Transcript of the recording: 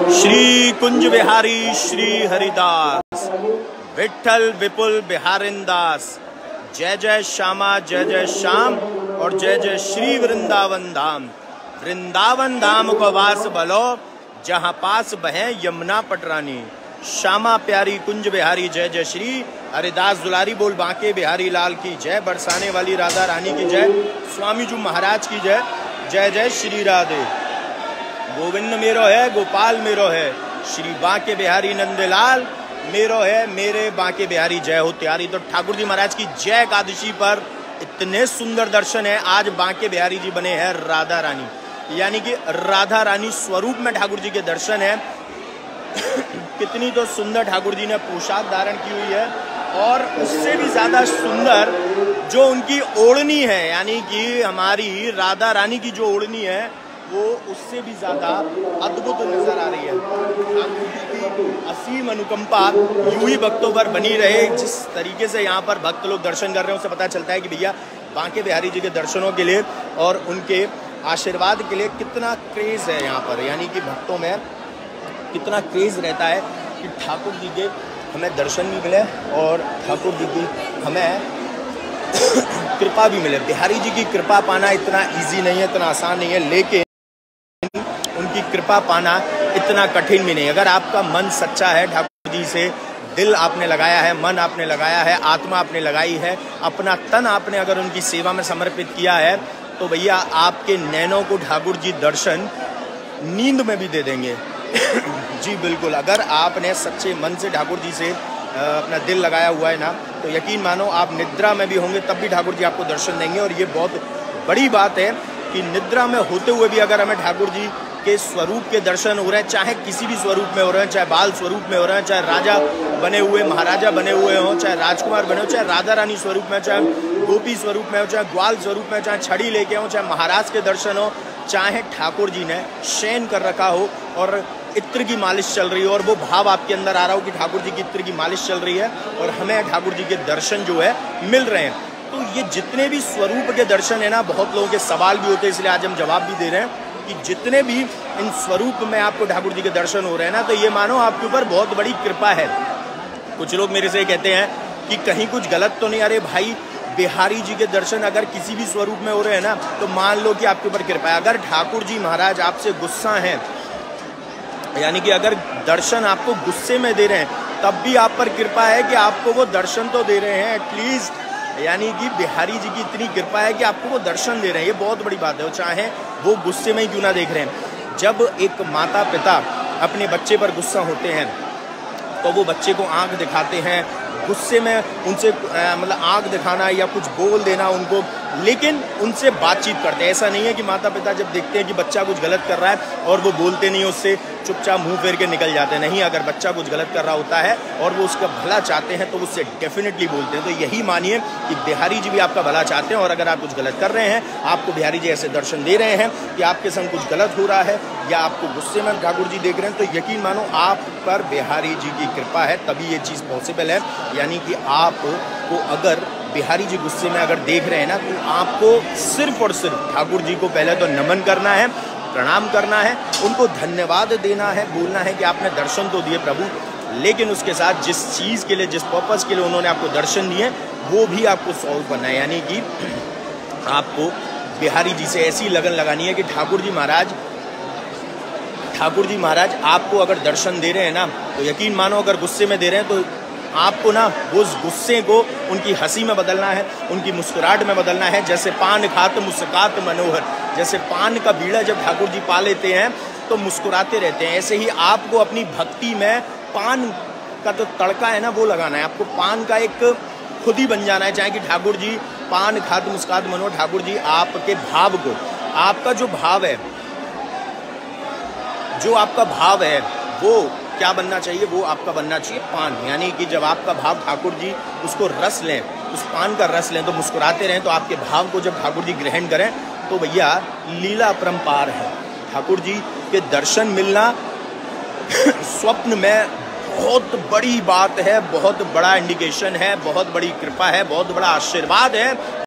श्री कुंज बिहारी श्री हरिदास विठल विपुल बिहारिंदास। जय जय श्यामा जय जय श्याम और जय जय श्री वृंदावन धाम। वृंदावन धाम को वास बलो जहाँ पास बहे यमुना पटरानी। श्यामा प्यारी कुंज बिहारी जय जय श्री हरिदास दुलारी बोल बांके बिहारी लाल की जय। बरसाने वाली राधा रानी की जय। स्वामी जी महाराज की जय। जय जय श्री राधे। गोविंद मेरो है गोपाल मेरो है श्री बांके बिहारी नंदलाल मेरो है मेरे बांके बिहारी जय हो त्यारी। तो ठाकुर जी महाराज की जय एकादशी पर इतने सुंदर दर्शन है। आज बांके बिहारी जी बने हैं राधा रानी, यानी कि राधा रानी स्वरूप में ठाकुर जी के दर्शन है। कितनी तो सुंदर ठाकुर जी ने पोशाक धारण की हुई है और उससे भी ज्यादा सुंदर जो उनकी ओढ़नी है, यानी कि हमारी राधा रानी की जो ओढ़नी है वो उससे भी ज्यादा अद्भुत नजर आ रही है। ठाकुर जी की असीम अनुकंपा यूं ही भक्तों पर बनी रहे। जिस तरीके से यहाँ पर भक्त लोग दर्शन कर रहे हैं उससे पता चलता है कि भैया बांके बिहारी जी के दर्शनों के लिए और उनके आशीर्वाद के लिए कितना क्रेज है यहाँ पर, यानी कि भक्तों में कितना क्रेज रहता है कि ठाकुर जी के हमें दर्शन भी मिले और ठाकुर जी की हमें कृपा भी मिले। बिहारी जी की कृपा पाना इतना इजी नहीं है, इतना आसान नहीं है, लेकिन उनकी कृपा पाना इतना कठिन भी नहीं। अगर आपका मन सच्चा है ठाकुर जी से, दिल आपने लगाया है, मन आपने लगाया है, आत्मा आपने लगाई है, अपना तन आपने अगर उनकी सेवा में समर्पित किया है, तो भैया आपके नैनों को ठाकुर जी दर्शन नींद में भी दे देंगे। जी बिल्कुल, अगर आपने सच्चे मन से ठाकुर जी से अपना दिल लगाया हुआ है ना, तो यकीन मानो आप निद्रा में भी होंगे तब भी ठाकुर जी आपको दर्शन देंगे। और ये बहुत बड़ी बात है कि निद्रा में होते हुए भी अगर हमें ठाकुर जी के स्वरूप के दर्शन हो रहे हैं, चाहे किसी भी स्वरूप में हो रहे हैं, चाहे बाल स्वरूप में हो रहे हैं, चाहे राजा बने हुए महाराजा बने हुए हों, चाहे राजकुमार बने हो, चाहे राधा रानी स्वरूप में, चाहे गोपी स्वरूप में हो, चाहे ग्वाल स्वरूप में, चाहे छड़ी लेके हो, चाहे महाराज के दर्शन हो, चाहे ठाकुर जी ने शयन कर रखा हो और इत्र की मालिश चल रही हो और वो भाव आपके अंदर आ रहा हो कि ठाकुर जी की इत्र की मालिश चल रही है और हमें ठाकुर जी के दर्शन जो है मिल रहे हैं। तो ये जितने भी स्वरूप के दर्शन है ना, बहुत लोगों के सवाल भी होते हैं, इसलिए आज हम जवाब भी दे रहे हैं कि जितने भी इन स्वरूप में आपको ठाकुर जी के दर्शन हो रहे हैं ना, तो ये मानो आपके ऊपर बहुत बड़ी कृपा है। कुछ लोग मेरे से कहते हैं कि कहीं कुछ गलत तो नहीं। अरे भाई, बिहारी जी के दर्शन अगर किसी भी स्वरूप में हो रहे हैं ना, तो मान लो कि आपके ऊपर कृपा है। अगर ठाकुर जी महाराज आपसे गुस्सा हैं, यानी कि अगर दर्शन आपको गुस्से में दे रहे हैं, तब भी आप पर कृपा है कि आपको वो दर्शन तो दे रहे हैं एटलीस्ट, यानी कि बिहारी जी की इतनी कृपा है कि आपको वो दर्शन दे रहे हैं। ये बहुत बड़ी बात है, चाहे वो गुस्से में ही क्यों ना देख रहे हैं। जब एक माता पिता अपने बच्चे पर गुस्सा होते हैं तो वो बच्चे को आंख दिखाते हैं, गुस्से में उनसे मतलब आंख दिखाना या कुछ बोल देना उनको, लेकिन उनसे बातचीत करते हैं। ऐसा नहीं है कि माता पिता जब देखते हैं कि बच्चा कुछ गलत कर रहा है और वो बोलते नहीं, उससे चुपचाप मुंह फेर के निकल जाते हैं। नहीं, अगर बच्चा कुछ गलत कर रहा होता है और वो उसका भला चाहते हैं तो उससे डेफिनेटली बोलते हैं। तो यही मानिए कि बिहारी जी भी आपका भला चाहते हैं और अगर आप कुछ गलत कर रहे हैं, आपको बिहारी जी ऐसे दर्शन दे रहे हैं कि आपके संग कुछ गलत हो रहा है या आपको गुस्से में ठाकुर जी देख रहे हैं, तो यकीन मानो आप पर बिहारी जी की कृपा है, तभी ये चीज़ पॉसिबल है। यानी कि आपको अगर बिहारी जी गुस्से में अगर देख रहे हैं ना, तो आपको सिर्फ और सिर्फ ठाकुर जी को पहले तो नमन करना है, प्रणाम करना है, उनको धन्यवाद देना है, बोलना है कि आपने दर्शन तो दिए प्रभु, लेकिन उसके साथ जिस चीज़ के लिए, जिस पर्पस के लिए उन्होंने आपको दर्शन दिए, वो भी आपको सॉल्व करना है। यानी कि आपको बिहारी जी से ऐसी लगन लगानी है कि ठाकुर जी महाराज आपको अगर दर्शन दे रहे हैं ना, तो यकीन मानो अगर गुस्से में दे रहे हैं तो आपको ना उस गुस्से को उनकी हंसी में बदलना है, उनकी मुस्कुराहट में बदलना है। जैसे पान खात मुस्कात मनोहर, जैसे पान का बीड़ा जब ठाकुर जी पा लेते हैं तो मुस्कुराते रहते हैं, ऐसे ही आपको अपनी भक्ति में पान का तो तड़का है ना वो लगाना है। आपको पान का एक खुद ही बन जाना है, चाहे कि ठाकुर जी पान खात मुस्कात मनोहर, ठाकुर जी आपके भाव को, आपका जो भाव है, जो आपका भाव है वो क्या बनना चाहिए, वो आपका बनना चाहिए पान। यानी कि जब आपका भाव ठाकुर जी उसको रस लें, उस पान का रस लें, तो मुस्कुराते रहें, तो आपके भाव को जब ठाकुर जी ग्रहण करें तो भैया लीला अपरंपार है। ठाकुर जी के दर्शन मिलना स्वप्न में बहुत बड़ी बात है, बहुत बड़ा इंडिकेशन है, बहुत बड़ी कृपा है, बहुत बड़ा आशीर्वाद है।